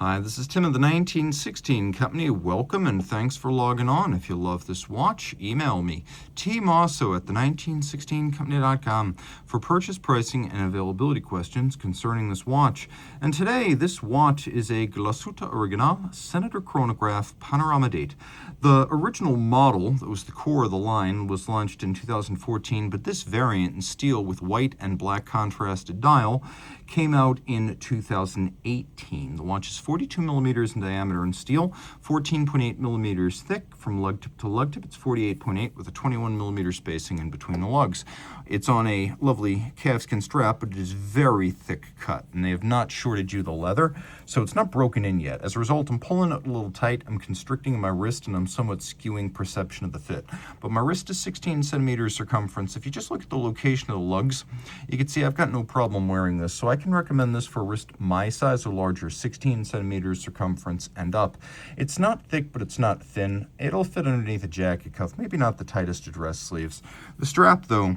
Hi, this is Tim of the 1916 Company. Welcome and thanks for logging on. If you love this watch, email me, Team Mosso at the1916company.com for purchase pricing and availability questions concerning this watch. And today, this watch is a Glashütte Original Senator Chronograph panorama date. The original model, that was the core of the line, was launched in 2014, but this variant in steel with white and black contrasted dial came out in 2018. The watch is 42 millimeters in diameter in steel, 14.8 millimeters thick from lug tip to lug tip. It's 48.8 with a 21 millimeter spacing in between the lugs. It's on a lovely calfskin strap, but it is very thick cut, and they have not shorted you the leather, so it's not broken in yet. As a result, I'm pulling it a little tight, I'm constricting my wrist, and I'm somewhat skewing perception of the fit. But my wrist is 16 centimeters circumference. If you just look at the location of the lugs, you can see I've got no problem wearing this, so I can recommend this for a wrist my size or larger, 16 centimeters circumference and up. It's not thick, but it's not thin. It'll fit underneath a jacket cuff, maybe not the tightest of dress sleeves. The strap, though,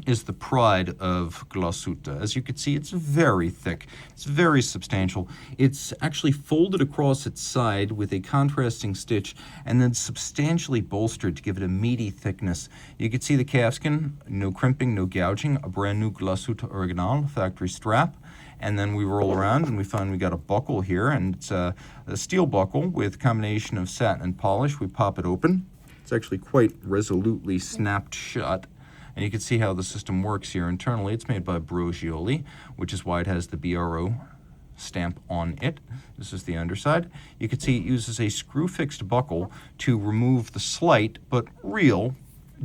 is the pride of Glashutte. As you can see, it's very thick. It's very substantial. It's actually folded across its side with a contrasting stitch and then substantially bolstered to give it a meaty thickness. You can see the calfskin, no crimping, no gouging, a brand new Glashütte Original factory strap. And then we roll around and we find we got a buckle here, and it's a steel buckle with a combination of satin and polish. We pop it open. It's actually quite resolutely snapped shut. And you can see how the system works here internally. It's made by Brogioli, which is why it has the BRO stamp on it. This is the underside. You can see it uses a screw-fixed buckle to remove the slight but real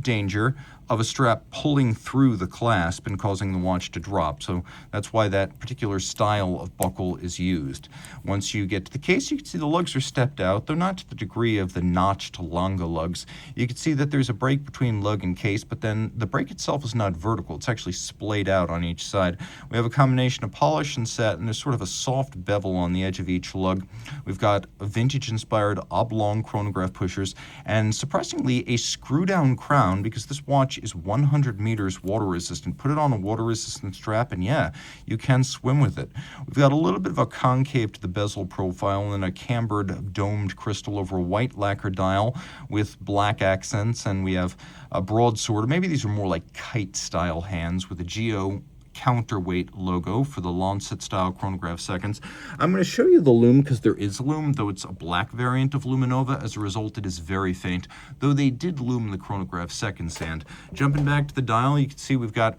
danger of a strap pulling through the clasp and causing the watch to drop. So that's why that particular style of buckle is used. Once you get to the case, you can see the lugs are stepped out, though not to the degree of the notched longa lugs. You can see that there's a break between lug and case, but then the break itself is not vertical. It's actually splayed out on each side. We have a combination of polish and satin. There's sort of a soft bevel on the edge of each lug. We've got vintage-inspired oblong chronograph pushers, and surprisingly, a screw-down crown, because this watch is 100 meters water resistant. Put it on a water resistant strap and yeah, you can swim with it. We've got a little bit of a concave to the bezel profile and a cambered domed crystal over a white lacquer dial with black accents, and we have a broadsword, or maybe these are more like kite style hands with a Geo counterweight logo for the Lancet style chronograph seconds. I'm going to show you the lume because there is lume, though it's a black variant of Luminova. As a result, it is very faint, though they did lume the chronograph second stand. Jumping back to the dial, you can see we've got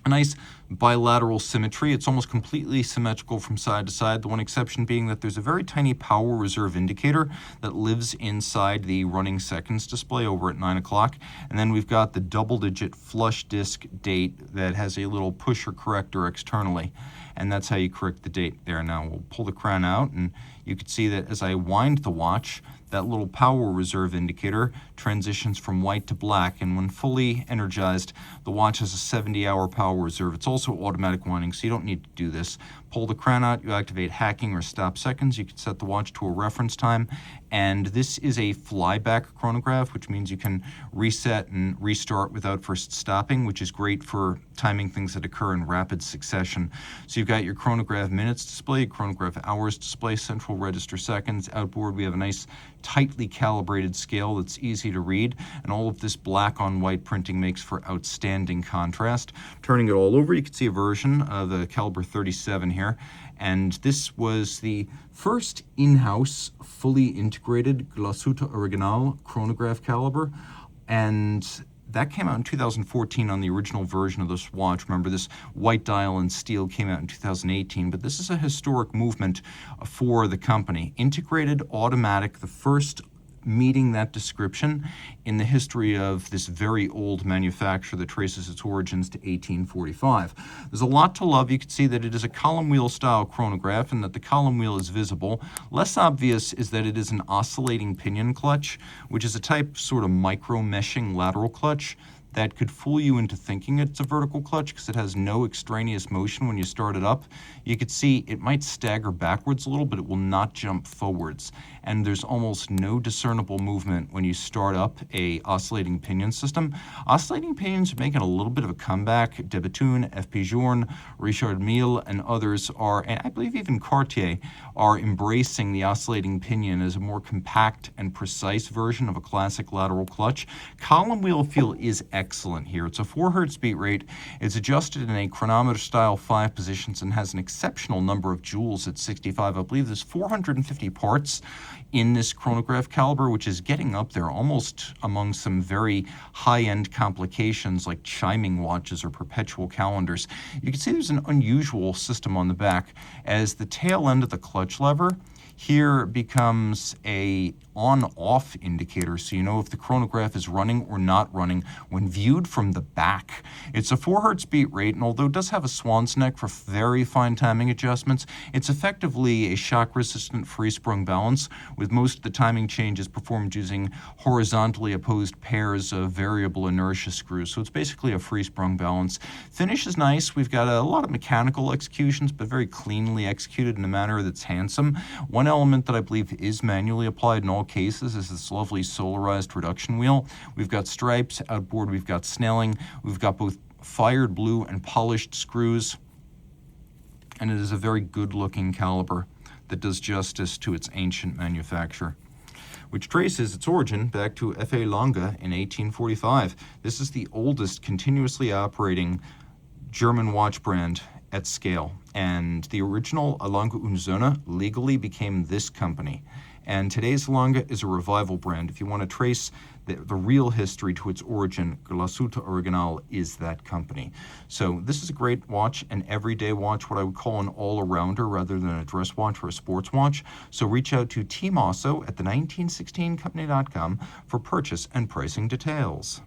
a nice bilateral symmetry. It's almost completely symmetrical from side to side, the one exception being that there's a very tiny power reserve indicator that lives inside the running seconds display over at 9 o'clock. And then we've got the double-digit flush disc date that has a little pusher corrector externally. And that's how you correct the date there. Now we'll pull the crown out, and you can see that as I wind the watch, that little power reserve indicator transitions from white to black, and when fully energized, the watch has a 70-hour power reserve. It's also automatic winding, so you don't need to do this. Pull the crown out, you activate hacking or stop seconds. You can set the watch to a reference time, and this is a flyback chronograph, which means you can reset and restart without first stopping, which is great for timing things that occur in rapid succession. So you've got your chronograph minutes display, chronograph hours display, central register seconds. Outboard, we have a nice tightly calibrated scale that's easy to read, and all of this black on white printing makes for outstanding contrast. Turning it all over, you can see a version of the caliber 37 here, and this was the first in-house fully integrated Glashütte Original chronograph caliber, and that came out in 2014 on the original version of this watch. Remember, this white dial and steel came out in 2018, but this is a historic movement for the company. Integrated automatic, the first meeting that description in the history of this very old manufacturer that traces its origins to 1845. There's a lot to love. You can see that it is a column wheel style chronograph and that the column wheel is visible. Less obvious is that it is an oscillating pinion clutch, which is a type sort of micro meshing lateral clutch that could fool you into thinking it's a vertical clutch because it has no extraneous motion when you start it up. You could see it might stagger backwards a little, but it will not jump forwards. And there's almost no discernible movement when you start up a oscillating pinion system. Oscillating pinions are making a little bit of a comeback. De Bethune, F.P. Journe, Richard Mille, and others are, and I believe even Cartier, are embracing the oscillating pinion as a more compact and precise version of a classic lateral clutch. Column wheel feel is excellent here. It's a 4 Hertz beat rate. It's adjusted in a chronometer style 5 positions and has an exceptional number of jewels at 65. I believe there's 450 parts in this chronograph caliber, which is getting up there almost among some very high-end complications like chiming watches or perpetual calendars. You can see there's an unusual system on the back as the tail end of the clutch lever here becomes a on-off indicator, so you know if the chronograph is running or not running when viewed from the back. It's a 4 Hertz beat rate, and although it does have a swan's neck for very fine timing adjustments, it's effectively a shock-resistant free-sprung balance, with most of the timing changes performed using horizontally opposed pairs of variable inertia screws. So it's basically a free-sprung balance. Finish is nice. We've got a lot of mechanical executions, but very cleanly executed in a manner that's handsome. One element that I believe is manually applied in all cases is this lovely solarized reduction wheel. We've got stripes outboard, we've got snelling, we've got both fired blue and polished screws, and it is a very good looking caliber that does justice to its ancient manufacture, which traces its origin back to F.A. Lange in 1845. This is the oldest continuously operating German watch brand at scale, and the original Lange und Söhne legally became this company. And today's Lange is a revival brand. If you want to trace the real history to its origin, Glashütte Original is that company. So this is a great watch, an everyday watch, what I would call an all-arounder rather than a dress watch or a sports watch. So reach out to Team Mosso at the 1916company.com for purchase and pricing details.